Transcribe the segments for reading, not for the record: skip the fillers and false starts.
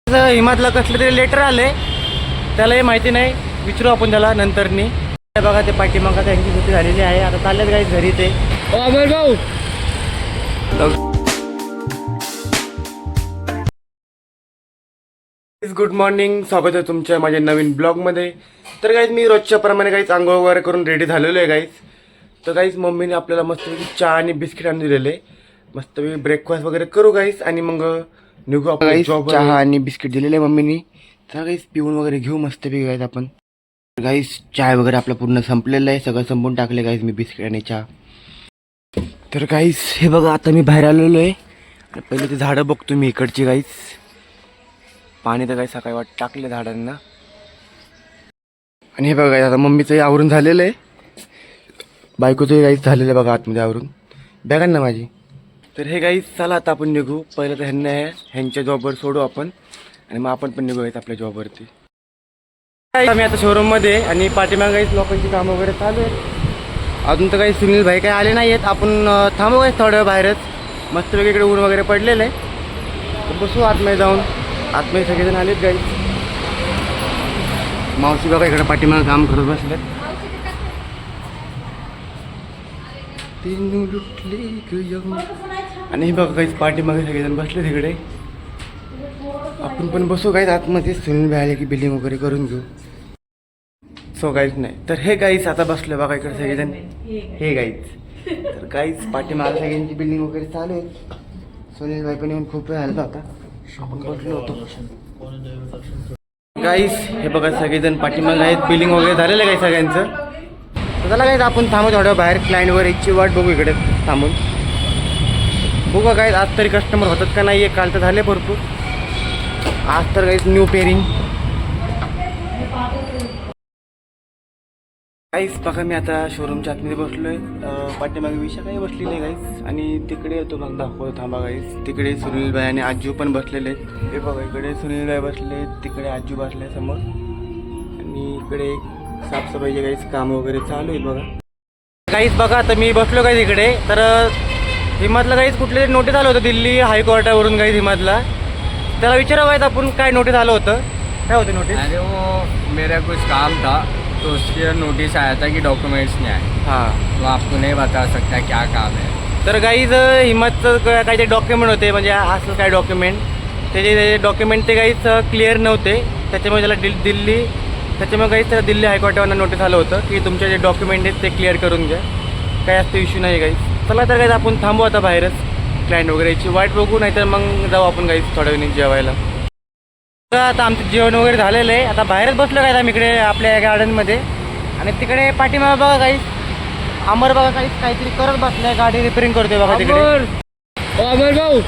हिमातला कसलं तरी लेटर आले, त्यालाही माहिती नाही, विचारू आपण त्याला नंतरनी. बघा ते पाठीमागा त्यांची सुट्टी झालेली आहे, आता चालल्यात काही घरी ते. अमर भाऊ गुड मॉर्निंग, स्वागत आहे तुमच्या माझ्या नवीन ब्लॉगमध्ये. तर गाईज मी रोजच्या प्रमाणे काहीच आंघोळ वगैरे करून रेडी झालेलो आहे गाईज. तर गाईज मम्मीने आपल्याला मस्तपैकी चहा आणि बिस्किट आणून दिलेले, मस्तपैकी ब्रेकफास्ट वगैरे करू गाईज आणि मग निघू आपण जॉब. चहा आणि बिस्किट दिलेले मम्मीनी, तर गाईज पिऊन वगैरे घेऊ मस्तपैकी गाईज आपण. गाईज चाय वगैरे आपलं पूर्ण संपलेलं आहे, सगळं संपून टाकले गाईज मी बिस्किट आणि चहा. तर गाईज हे बघा आता मी बाहेर आलेलो आहे आणि पहिले ते झाडं बघतो मी इकडची गाईज. पाणी तर काही सकाळी टाकले झाडांना. आणि हे बघा आता मम्मीचंही आवरून झालेलं आहे, बायकोचंही गाईच झालेलं आहे बघा आतमध्ये आवरून, बॅगा ना माझी. तर हे गाईच चला आता आपण निघू. पहिलं तर ह्यांच्या जॉबवर सोडू आपण आणि मग आपण पण निघू गाईच आपल्या जॉबवरती. आम्ही आता शोरूममध्ये आणि पाठीमागे गाईच लोकांची कामं वगैरे चालू आहेत. अजून तर काही सुनील भाई काही आले नाही आहेत. आपण थांबू गाईच थोड्या वेळ बाहेरच, मस्तपैकी इकडे ऊन वगैरे पडलेलं आहे. तर बसू आतमध्ये जाऊन. आतमध्ये सगळेजण आलेत गाईज. मावशी बघा इकडे पाठीमागे काम करत बसलेत. आणि हे बघा गाईज पाठीमागे सगळेजण बसले तिकडे. आपण पण बसू गाईज आतमध्ये. सुनील भाई आले की बिलिंग वगैरे करून घेऊ. सो गाईज नाही तर हे गाईज आता बसले बघा इकडे सगळेजण. हे गाईज तर गाईज पाठीमागे सगळ्यांची बिल्डिंग वगैरे चालू आहे. सुनील भाई पण येऊन खूप वेळ आला होता, आपण बसलो होतो गाईस. हे बघा सगळेजण पाठीमागे आहेत, बिलिंग वगैरे झालेलं आहे काही सगळ्यांचं. तर चला गाईज आपण थांबू थोडं बाहेर, क्लायंट वगैरे याची वाट बघू इकडे थांबून. बघू गाईज आज तरी कस्टमर होतात का नाही आहे. काल तर झाले भरपूर, आज तर गाईज न्यू पेअरिंग. गाईज बघा मी आता शोरूमच्या आतमध्ये बसलो आहे. पाठीमागे विषय काही बसलेली आहे गाईज. आणि तिकडे येतो मग दाखवतो थांबा गाईज. तिकडे सुनील भाई आणि आजू पण बसलेले आहेत. हे बघा इकडे सुनील भाई बसले, तिकडे आजू बसले समोर. आणि इकडे साफसफाईचे गाईज काम वगैरे चालू आहेत बघा गाईज. बघा आता मी बसलो गाईज इकडे. तर हिमातला गाईज कुठले नोटीस आलं होतं दिल्ली हायकोर्टावरून गाईज हिमातला. त्याला विचारावं गाईज आपण काय नोटीस आलं होतं, काय होतं नोटीस. अरे वो मेरा कुछ काम था तो उसके नोटिस आया था कि डॉक्यूमेंट्स नहीं आए. हां तो आपको नहीं बता सकता क्या काम है. तर गाईज हिमाचचं काय ते डॉक्युमेंट होते, म्हणजे असं काय डॉक्युमेंट, त्याचे डॉक्युमेंट ते गाईज क्लिअर नव्हते. त्याच्यामुळे त्याला त्याच्यामुळे गाईज त्याला दिल्ली हायकोर्टावरनं नोटीस आलं होतं की तुमचे जे डॉक्युमेंट आहेत ते क्लिअर करून घ्या, काय असतं इश्यू नाही गाईज. चला तर गाईज आपण थांबू आता बाहेरच, क्लायंट वगैरे याची वाट बघू, नाहीतर मग जाऊ आपण गाईज थोड्या वेळी जेवायला. आता आमचं जेवण वगैरे झालेलं आहे. आता बाहेरच बसलो काय आम्ही इकडे आपल्या गार्डनमध्ये. आणि तिकडे पाठीमागे बघा काही अमर बघा काहीतरी करत बसलाय, गाडी रिपेअरिंग करतोय बघा तिकडे. अमर भाऊ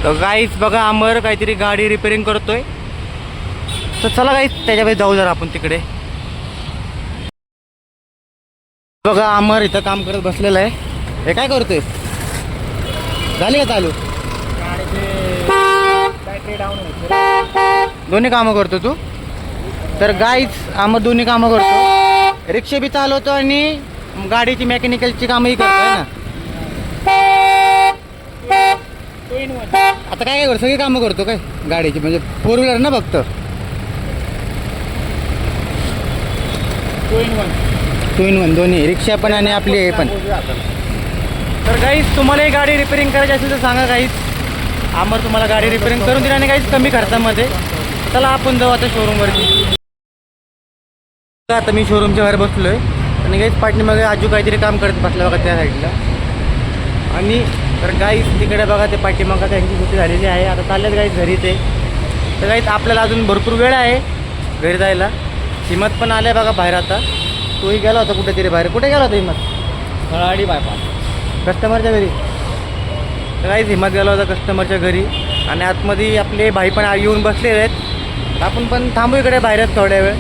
तर गाईच बघा अमर काहीतरी गाडी रिपेअरिंग करतोय. तर चला गाईच त्याच्यामध्ये जाऊ जरा आपण तिकडे. बघा अमर इथं काम करत बसलेलं आहे. हे काय करतोय, झाली का चालू. दोन्ही कामं करतो तू. तर गाईज आम्ही दोन्ही कामं करतो, रिक्षा बी चालवतो आणि गाडीची मेकॅनिकलची कामंही करतोय ना. आता काय करतो, सगळी कामं करतो काय गाडीची, म्हणजे फोर व्हीलर ना फक्त. 2 in 1 दोन्ही, रिक्षा पण आणि आपली हे पण. तर गाईज तुम्हालाही गाडी रिपेअरिंग करायची असेल तर सांगा गाईज. आम्हाला तुम्हाला गाडी रिपेअरिंग करून दिली आणि काहीच कमी खर्चामध्ये. चला आपण जाऊ आता शोरूमवरती. आता मी शोरूमच्या बाहेर बसलो आहे आणि काहीच पाठीमागे आजू काहीतरी काम करत बसला बघा त्या साईडला. आणि तर गाईच तिकडे बघा ते पाठीमागा त्यांची सुट्टी झालेली आहे, आता चालल्यात गाईच घरी ते. तर गाईच आपल्याला अजून भरपूर वेळ आहे घरी जायला. हिमत पण आल्या बघा बाहेर आता. तोही गेला होता कुठेतरी बाहेर. कुठे गेला होता हिमत. खराडी बायपास कस्टमरच्या घरी. तर काहीच हिमत गेला होता कस्टमरच्या घरी. आणि आतमध्ये आपले भाई पण येऊन बसलेले आहेत. आपण पण थांबू इकडे बाहेरच थोड्या वेळ.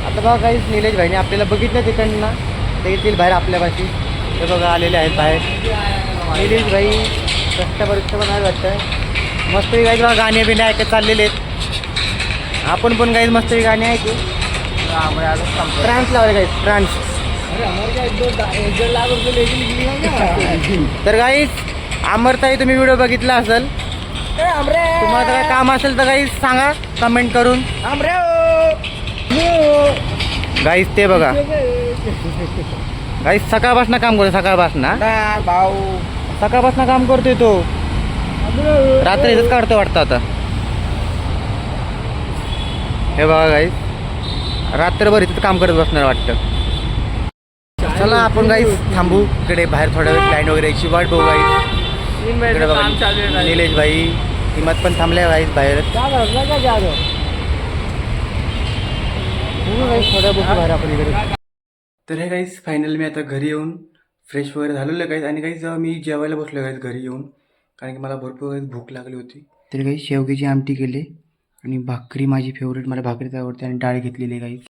आता बघा काहीच निलेश भाईने आपल्याला बघितलं तिकडनं, ते येतील बाहेर आपल्यापाशी. ते बघा आलेले आहेत बाहेर निलेश भाई. कस्टमरचं पण आहे वाटतं. मस्त काही बघा गाणे बिणे ऐकत चाललेले आहेत. आपण पण काही मस्त गाणे ऐकू. ट्रान्स लावले काही ट्रान्स. तर गाईस अमरताई तुम्ही व्हिडिओ बघितला असेल तुम्हाला जर काय काम असेल तर गाईस सांगा कमेंट करून. गाईस ते बघा गाईस सकाळपासून काम करतो सकाळपासून काम करतोय तो. रात्री इथंच काढतो वाटतं आता. हे बघा गाईस रात्रभर इथंच काम करत बसणार वाटतं. चला आपण गाईस थांबू इकडे बाहेर थोड्या वेळ लाईन वगैरे यायची वाट बघू गाईस. इकडे बघा काम चालू आहे निलेश भाई हिम्मत पण थांबल्या गाईस बाहेर. थोड्या बघू बाहेर आपण इकडे. तर हे गाईस फायनल मी आता घरी येऊन फ्रेश वगैरे झालेलं गाईस. आणि गाईस मी जेवायला बसलो गाईस घरी येऊन, कारण की मला भरपूर गाईस भूक लागली होती. तर गाईस शेवग्याची आमटी केली आणि भाकरी माझी फेवरेट, मला भाकरीच आवडते. आणि डाळ घेतलेली गाईस.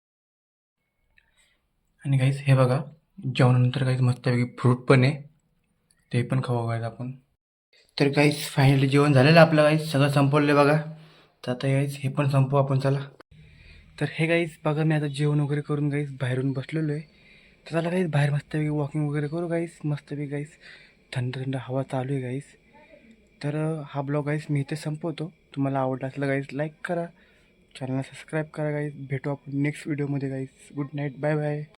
आणि गाईस हे बघा जेवणानंतर गाईस मस्तपैकी फ्रूट पण आहे, ते पण खाऊ गाईस आपण. तर गाईस फायनली जेवण झालेलं आपलं गाईस, सगळं संपवलं बघा. तर आता गाईस हे पण संपवू आपण चला. तर हे गाईस बघा मी आता जेवण वगैरे करून गाईस बाहेरून बसलेलो आहे. तर चला गाईस बाहेर मस्तपैकी वॉकिंग वगैरे करू गाईस. मस्तपैकी गाईस थंड थंड हवा चालू आहे गाईस. तर हा ब्लॉग गाईस मी इथे संपवतो. तुम्हाला आवडला असलं गाईस लाईक करा, चॅनलला सबस्क्राईब करा गाईस. भेटू आपण नेक्स्ट व्हिडिओमध्ये guys. Good night, bye bye.